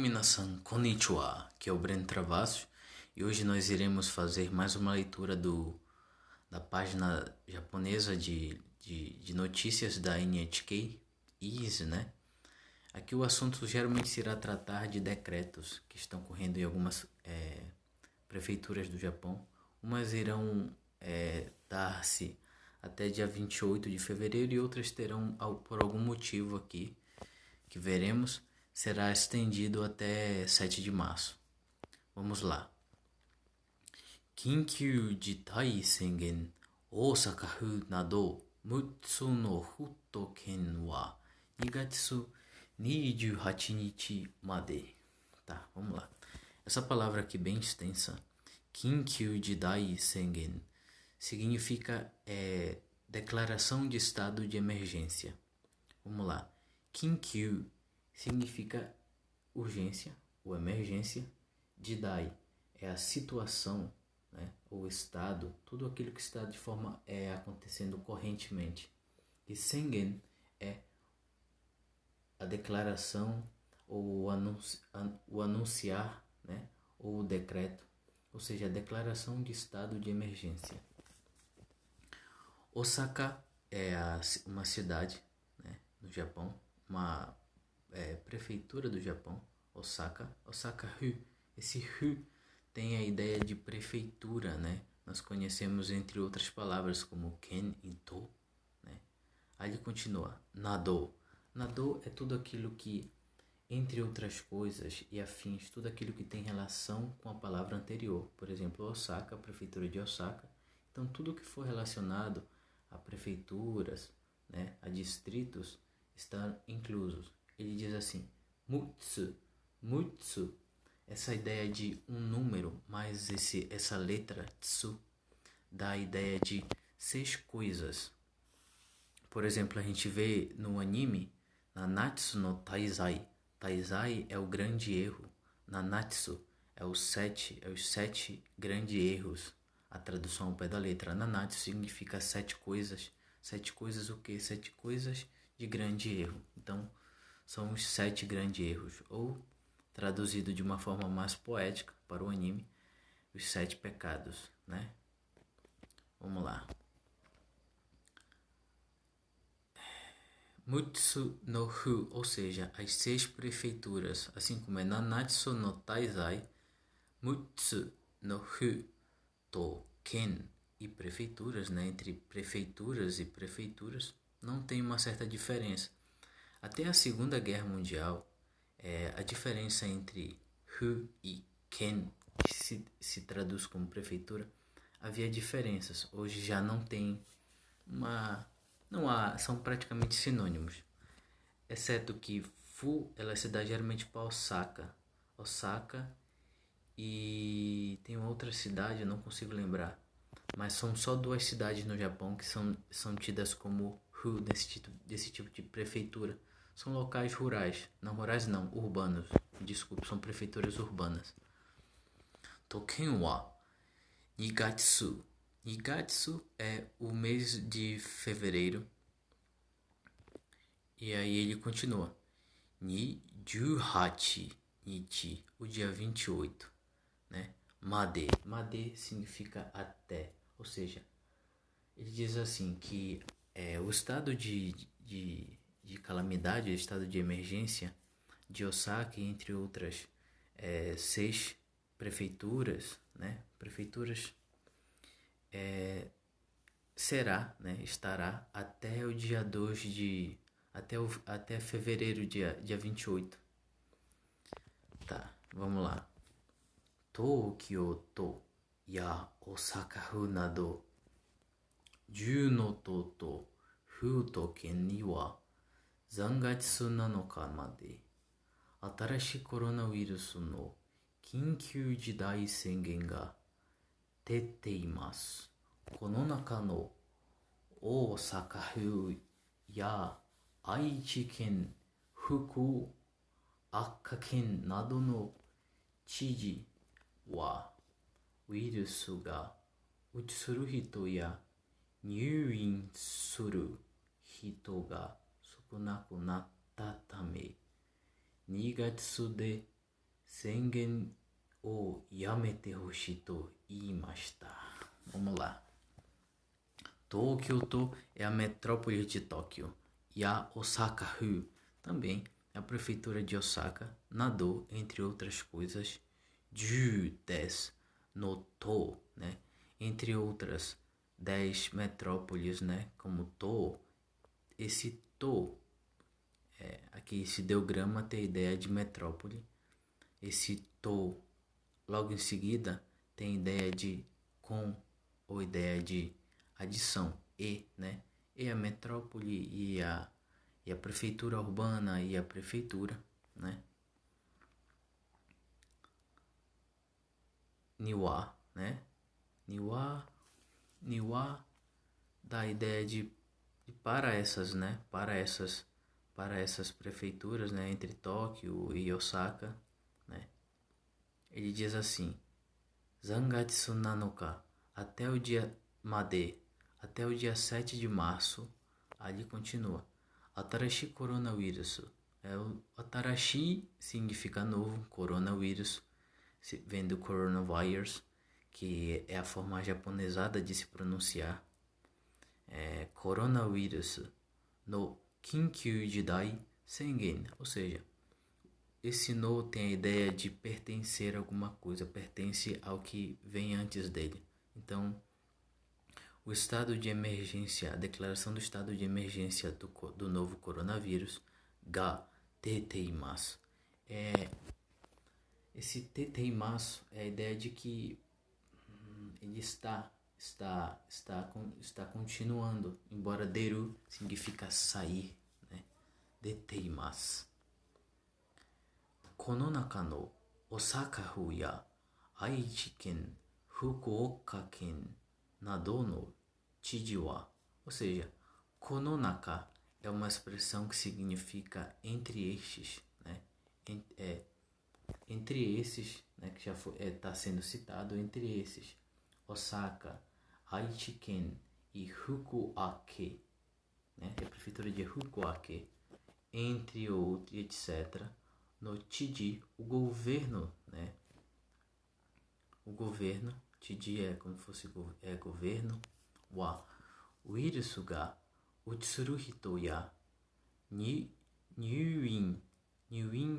minasan, konnichiwa, que é o Breno Travassos, e hoje nós iremos fazer mais uma leitura da página japonesa de notícias da NHK, Easy, né? Aqui o assunto geralmente se irá tratar de decretos que estão correndo em algumas prefeituras do Japão. Umas irão dar-se até dia 28 de fevereiro e outras terão, por algum motivo aqui, que veremos, será estendido até 7 de março. Vamos lá. Kinkyu Jitai Sengen Osaka-fu nado 6つの府と県は2月28日まで. Tá, vamos lá. Essa palavra aqui bem extensa, Kinkyu Jidai Sengen, significa declaração de estado de emergência. Vamos lá. Kinkyu significa urgência ou emergência. Jidai é a situação, né, ou estado, tudo aquilo que está de forma acontecendo correntemente. E Sengen é a declaração ou o anunciar, né, ou o decreto, ou seja, a declaração de estado de emergência. Osaka é uma cidade, né, no Japão, uma prefeitura do Japão. Osaka-fu. Esse fu tem a ideia de prefeitura, né? Nós conhecemos entre outras palavras como ken e to, né? Aí ele continua. Nado. Nado é tudo aquilo que, entre outras coisas e afins, tudo aquilo que tem relação com a palavra anterior. Por exemplo, Osaka, a prefeitura de Osaka. Então, tudo que for relacionado a prefeituras, né, a distritos, está inclusos. Ele diz assim, mutsu, essa ideia de um número, mais essa letra tsu, dá a ideia de 6 coisas. Por exemplo, a gente vê no anime, Nanatsu no Taizai. Taizai é o grande erro. Nanatsu é os 7 grandes erros. A tradução ao pé da letra. Nanatsu significa 7 coisas. 7 coisas o quê? 7 coisas de grande erro. Então, são os 7 grandes erros. Ou, traduzido de uma forma mais poética para o anime, os 7 pecados, né? Vamos lá. Mutsu no Fu, ou seja, as 6 prefeituras, assim como é Nanatsu no Taizai, Mutsu no Fu to Ken e prefeituras, né? Entre prefeituras e prefeituras, não tem uma certa diferença. Até a Segunda Guerra Mundial, a diferença entre Fu e Ken, que se traduz como prefeitura, havia diferenças. Hoje já não tem são praticamente sinônimos. Exceto que Fu, ela se dá geralmente para Osaka e tem uma outra cidade, eu não consigo lembrar. Mas são só 2 cidades no Japão que são tidas como Fu, desse tipo de prefeitura. São locais rurais. Não rurais não, urbanos. Desculpe, são prefeituras urbanas. Token wa Nigatsu. Nigatsu é o mês de fevereiro. E aí ele continua. Ni Juhachi Nichi, o dia 28, né? Made. Made significa até. Ou seja, ele diz assim que o estado de calamidade, o estado de emergência de Osaka, entre outras 6 prefeituras, né? Prefeituras estará até o dia 2 de... Até fevereiro, dia 28. Tá, vamos lá. Tokyo to ya Osaka-fu nado 10の都と府と県には3月7日まで新しいコロナウイルスの緊急事態宣言が出ています。この中の大阪府や愛知県、福岡県などの知事はウイルスがうつる人や入院する人が少なくなったため、2月で Sengen o yamete hoshi to iimashita. Vamos lá. Tokyo é a metrópole de Tóquio. E a Osaka-fu também é a prefeitura de Osaka. Nadou, entre outras coisas, ju des no to, né? Entre outras 10 metrópoles, né? Como to. Esse to, aqui esse ideograma tem a ideia de metrópole. Esse to, logo em seguida, tem ideia de com ou ideia de adição, né? E a metrópole e a prefeitura urbana e a prefeitura, né? Niwa, né? Niwa dá a ideia de para essas, né? Para essas prefeituras, né? Entre Tóquio e Osaka, né? Ele diz assim: Zangatsu nanoka, até o dia Made, até o dia 7 de março, ali continua. Atarashi coronavírus. O Atarashi significa novo, coronavírus, vem do coronavirus, que é a forma japonesada de se pronunciar. Coronavírus no Kinkyu Jidai Sengen, ou seja, esse no tem a ideia de pertencer a alguma coisa, pertence ao que vem antes dele. Então, o estado de emergência, a declaração do estado de emergência do novo coronavírus, ga teteimasu. Esse teteimasu é a ideia de que ele está continuando, embora deru significa sair, né? Deteimasu. Kono naka no Osaka-fu ya Aichi-ken, Fukuoka-ken nado no chiji wa, ou seja, kono naka é uma expressão que significa entre estes, né? Entre esses, né, que já está sendo citado, entre esses, Osaka, Aichi-ken e Fukuoka, né, é a prefeitura de Fukuoka, entre outros, etc. No Chiji, o governo, né, o governo, Chiji é como se fosse governo, wa uirusu ga utsuru hito ya nyuin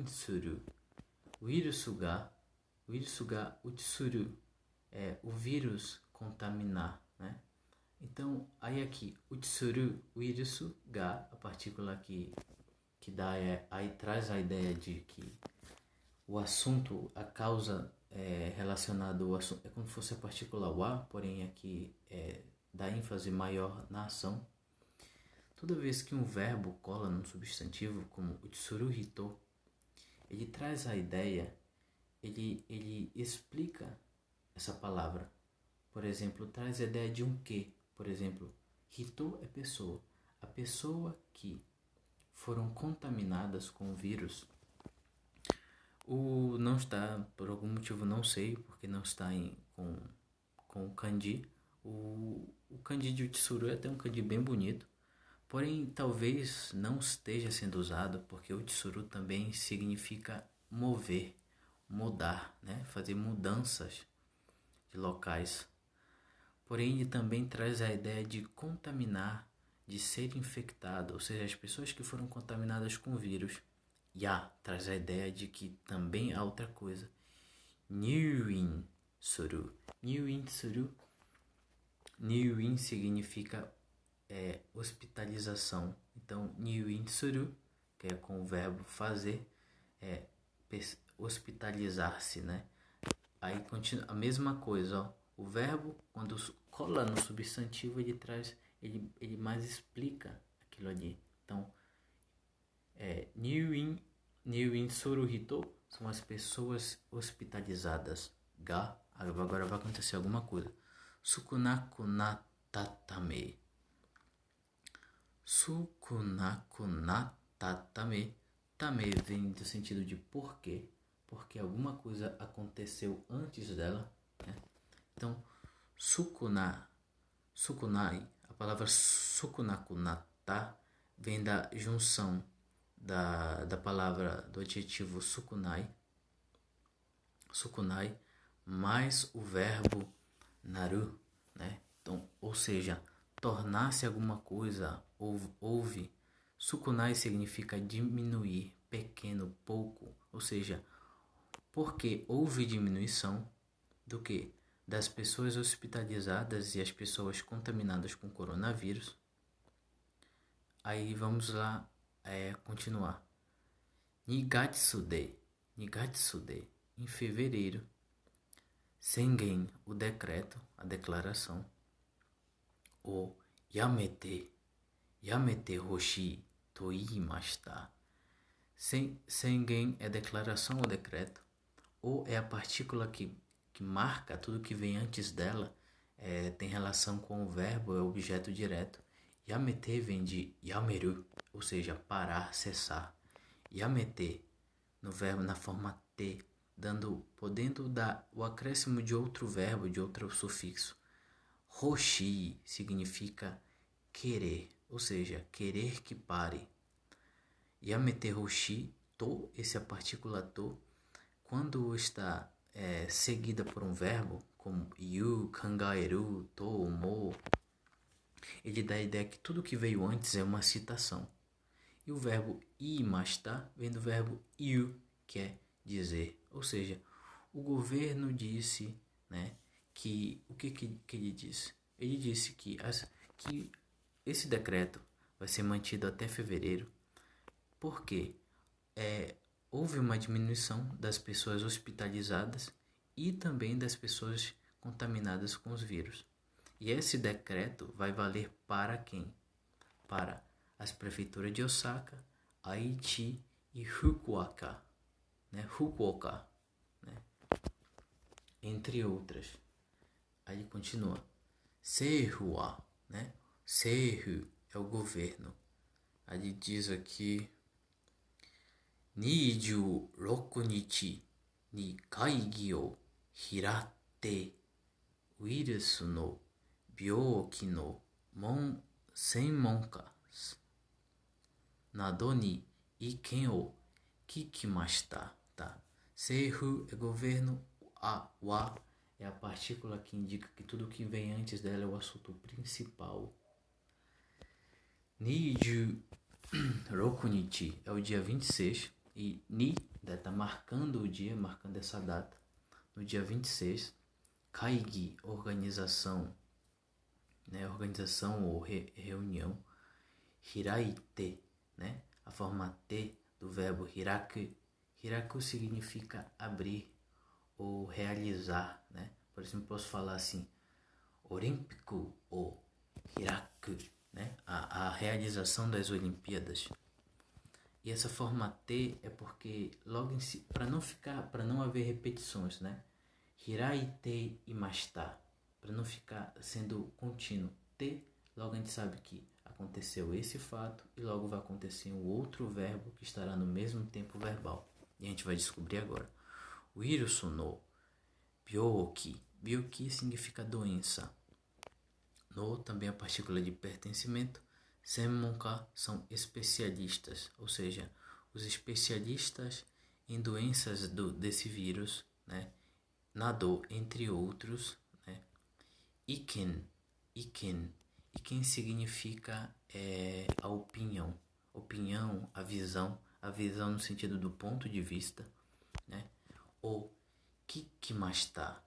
suru. Uirusu ga utsuru é o vírus contaminar, né? Então, aí aqui, utsuru, uirusu ga, a partícula que dá aí traz a ideia de que o assunto, a causa relacionada ao assunto, é como se fosse a partícula wa, porém aqui dá ênfase maior na ação. Toda vez que um verbo cola num substantivo, como utsuru hito, ele traz a ideia, ele explica essa palavra. Por exemplo, traz a ideia de um que. Por exemplo, hito é pessoa. A pessoa que foram contaminadas com o vírus. Não está, por algum motivo não sei, porque não está com o kanji. O kanji de utsuru é até um kanji bem bonito. Porém, talvez não esteja sendo usado, porque o utsuru também significa mover, mudar, né? Fazer mudanças de locais. Porém, ele também traz a ideia de contaminar, de ser infectado, ou seja, as pessoas que foram contaminadas com o vírus. Ya traz a ideia de que também há outra coisa. Nyuin suru. Nyuin suru. Nyuin significa hospitalização. Então, nyuin suru, que é com o verbo fazer, hospitalizar-se, né? Aí continua a mesma coisa, ó. O verbo, quando cola no substantivo, ele traz, ele mais explica aquilo ali. Então, nyuin soru hito são as pessoas hospitalizadas. Ga, agora vai acontecer alguma coisa. Sukunaku natatame. Sukunaku natatame. Tame vem do sentido de porquê. Porque alguma coisa aconteceu antes dela, né? Então, sukunai, a palavra sukunaku nata vem da junção da palavra, do adjetivo sukunai, sukunai, mais o verbo naru, né? Então, ou seja, tornar-se alguma coisa, houve. Sukunai significa diminuir, pequeno, pouco, ou seja, porque houve diminuição do que? Das pessoas hospitalizadas e as pessoas contaminadas com coronavírus. Aí vamos lá continuar. Nigatsude, em fevereiro. Sengen, o decreto, a declaração. O yamete hoshi to iimashita. Sengen é declaração ou decreto. O é a partícula que marca tudo que vem antes dela, tem relação com o verbo, é objeto direto. Yamete vem de yameru, ou seja, parar, cessar. Yamete, no verbo, na forma te, podendo dar o acréscimo de outro verbo, de outro sufixo. Hoshi significa querer, ou seja, querer que pare. Yamete hoshi, to, essa é a partícula to, quando está seguida por um verbo, como yu, kangaeru, to, mo, ele dá a ideia que tudo que veio antes é uma citação. E o verbo imashita vem do verbo yu, que é dizer. Ou seja, o governo disse, né, que o que ele disse? Ele disse que esse decreto vai ser mantido até fevereiro, porque houve uma diminuição das pessoas hospitalizadas e também das pessoas contaminadas com os vírus. E esse decreto vai valer para quem? Para as prefeituras de Osaka, Aichi e Fukuoka, né? Entre outras. Aí continua. Seihu wa, né? Seihu é o governo. Aí diz aqui 26日に会議を開いてウイルスの病気の専門家などに意見を聞きました。Tá? Seihu é governo, wa é a partícula que indica que tudo que vem antes dela é o assunto principal. 26日é o dia 26 e ni está marcando o dia, marcando essa data. No dia 26, kaigi, organização, né? Organização ou reunião. Hiraite, né? A forma te do verbo hiraku. Hiraku significa abrir ou realizar, né? Por exemplo, posso falar assim, olímpico ou hiraku, né? A realização das Olimpíadas. E essa forma T é porque logo em si, para não haver repetições, né? Hiraite imashita, para não ficar sendo contínuo. T, logo a gente sabe que aconteceu esse fato e logo vai acontecer um outro verbo que estará no mesmo tempo verbal. E a gente vai descobrir agora. Wirusu no byoki. Byoki significa doença. No também a partícula de pertencimento. Senmonka são especialistas, ou seja, os especialistas em doenças desse vírus, né? Nado, entre outros, né? Iken significa a opinião, a visão no sentido do ponto de vista, né? O kikimashita,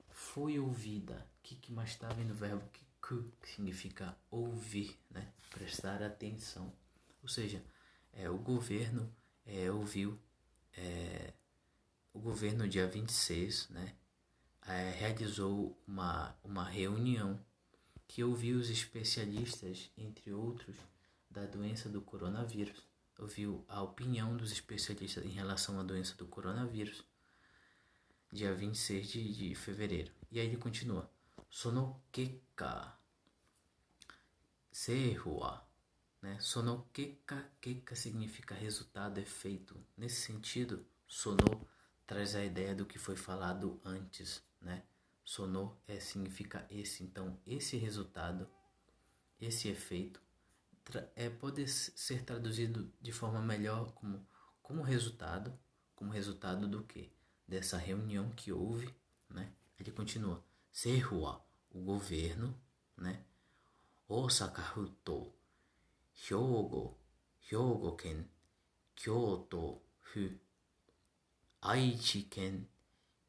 foi ouvida. Kikimashita vem do verbo kiku, que significa ouvir, né? Prestar atenção. Ou seja, o governo ouviu, o governo dia 26, né? Realizou uma reunião que ouviu os especialistas, entre outros, da doença do coronavírus. Ouviu a opinião dos especialistas em relação à doença do coronavírus, dia 26 de fevereiro. E aí ele continua. Sono kekka, seihu wa, né? Sono kekka significa resultado, efeito. Nesse sentido, sono traz a ideia do que foi falado antes, né? Sono significa esse. Então, esse resultado, esse efeito, pode ser traduzido de forma melhor como resultado do quê? dessa reunião que houve, né? Ele continua. Seihu wa, o governo, né? Osaka-fu to Hyogo-ken, Kyoto-fu, Aichi-ken,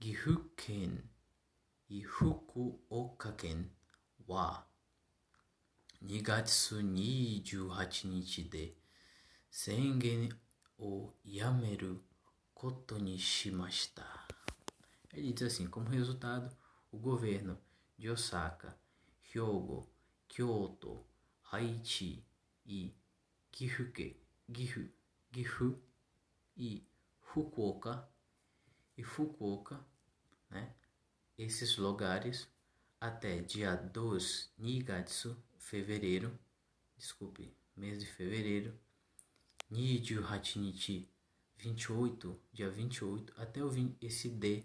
Gifu-ken e Fukuoka-ken wa 2月28日で宣言をやめることにしました。Ele diz assim, como resultado, o governo de Osaka, Hyogo, Kyoto, Aichi e Gifu e Fukuoka, né? Esses lugares até dia 2 Nigatsu, mês de fevereiro, 28 nichi, 28, dia 28, até o 20, esse D, ele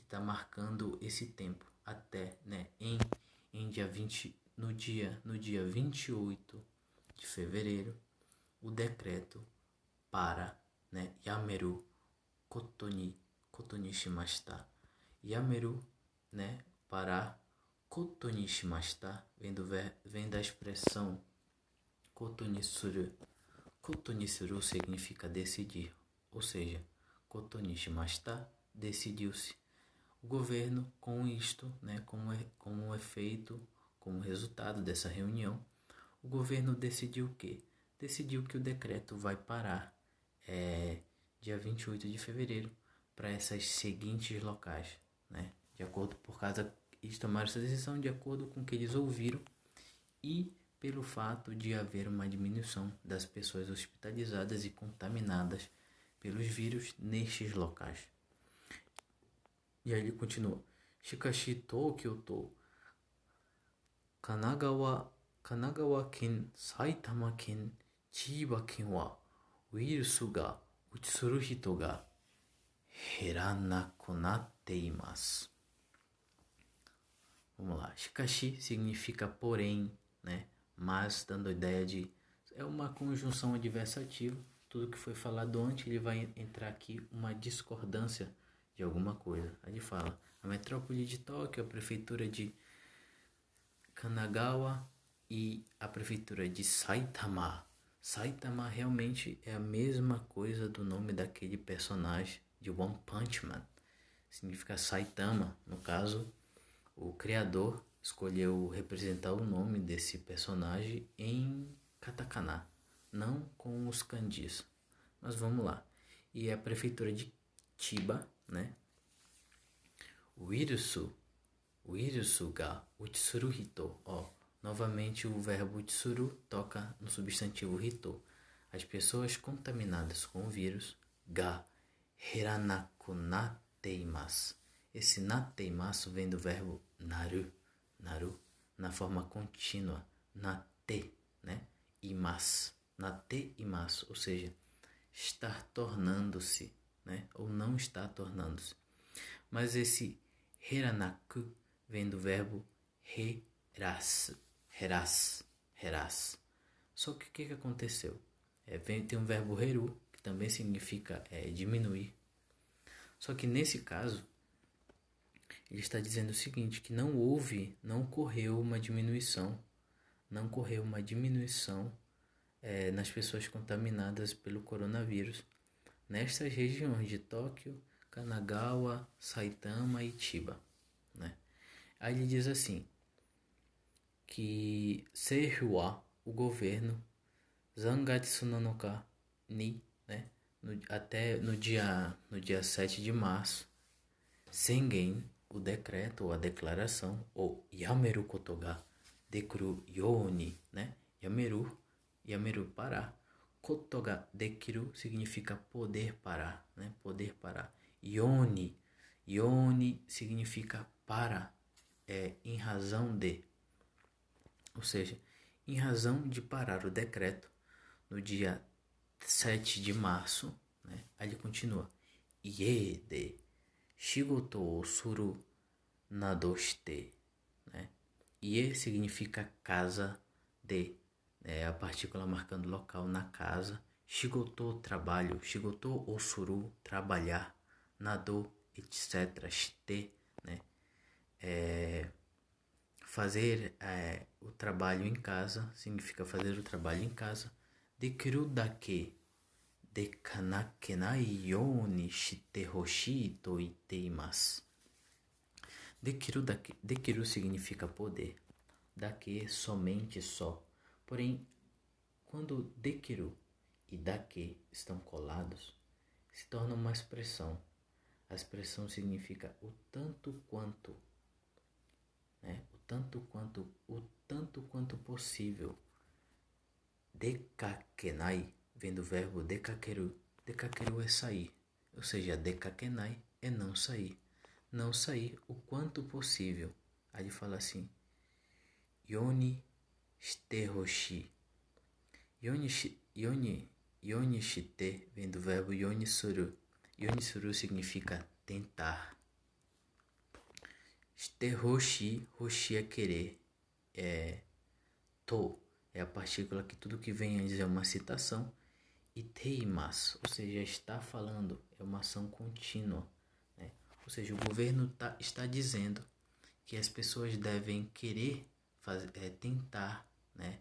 está marcando esse tempo, até, né, em dia 20, no dia 28 de fevereiro, o decreto para, né, yameru koto ni shimashita. Yameru, né, parar, koto ni shimashita, vem da expressão koto ni suru. Koto ni suru significa decidir, ou seja, koto ni shimashita, decidiu-se. O governo, com isto, né, como efeito, como resultado dessa reunião, o governo decidiu o quê? Decidiu que o decreto vai parar dia 28 de fevereiro para essas seguintes locais, né? De acordo, eles tomaram essa decisão de acordo com o que eles ouviram e pelo fato de haver uma diminuição das pessoas hospitalizadas e contaminadas pelos vírus nestes locais. E aí ele continua. Shikashi Tokyo to Kanagawa ken, Saitama ken, Chiba ken wa uirusu ga utsuru hito ga heranaku natte imasu. Vamos lá. Shikashi significa porém, né? Mas, dando a ideia de... É uma conjunção adversativa. Tudo que foi falado antes, ele vai entrar aqui uma discordância de alguma coisa. Aí ele fala, a metrópole de Tóquio, a prefeitura de Kanagawa e a prefeitura de Saitama. Saitama realmente é a mesma coisa do nome daquele personagem de One Punch Man. Significa Saitama. No caso, o criador escolheu representar o nome desse personagem em katakana, não com os kanjis. Mas vamos lá. E a prefeitura de Chiba, né? Uirusu ga utsuru hito. Novamente o verbo utsuru toca no substantivo hito. As pessoas contaminadas com o vírus ga heranaku natte imasu. Esse natte imasu vem do verbo naru, na forma contínua, natte, né? Imasu, natte imasu, ou seja, estar tornando-se, né? Ou não está tornando-se. Mas esse heranaku vem do verbo heras. Só que o que aconteceu? Tem um verbo heru, que também significa diminuir. Só que nesse caso, ele está dizendo o seguinte, que não ocorreu uma diminuição nas pessoas contaminadas pelo coronavírus nestas regiões de Tóquio, Kanagawa, Saitama e Chiba, né? Aí ele diz assim, que Seihu wa, o governo, Zangatsu Nanoka ni, né? Até no dia 7 de março, Sengen, o decreto ou a declaração, ou Yameru Kotoga, Dekuru Yoni, né? Yameru parar. Kotoga Dekiru significa poder parar, né? Poder parar. Yoni significa para, em razão de. Ou seja, em razão de parar o decreto no dia 7 de março, né? Aí ele continua. Ie de shigoto o suru nadoshite, né? Ie significa casa de, a partícula marcando local na casa. Shigoto, trabalho. Shigoto o suru, trabalhar. Nado, etc. Shite, né? Fazer o trabalho em casa significa fazer o trabalho em casa. Dekiru dake dekanakenai you ni shite hoshii to iteimasu. Dekiru significa poder. Dake somente só. Porém, quando dekiru e dake estão colados, se torna uma expressão. A expressão significa o tanto quanto, né? O tanto quanto possível. Dekakenai vem do verbo dekakeru. Dekakeru é sair, ou seja, dekakenai é não sair. Não sair o quanto possível. Aí ele fala assim: Yoni shite hoshi. Yoni shite vem do verbo yoni suru. Yoni suru significa tentar. Shite hoshi, hoshi é querer. To é a partícula que tudo que vem antes é uma citação. E teimasu, ou seja, está falando, é uma ação contínua. Né? Ou seja, o governo está dizendo que as pessoas devem querer tentar, né?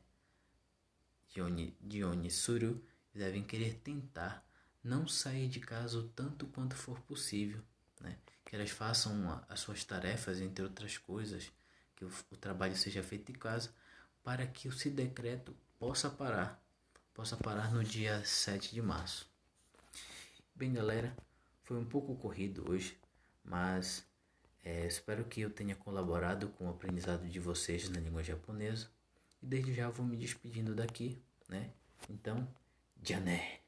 Yoni suru, devem querer tentar não sair de casa o tanto quanto for possível, né? Que elas façam as suas tarefas, entre outras coisas, que o trabalho seja feito em casa, para que esse decreto possa parar no dia 7 de março. Bem, galera, foi um pouco corrido hoje, mas espero que eu tenha colaborado com o aprendizado de vocês na língua japonesa. E desde já vou me despedindo daqui, né? Então, jané!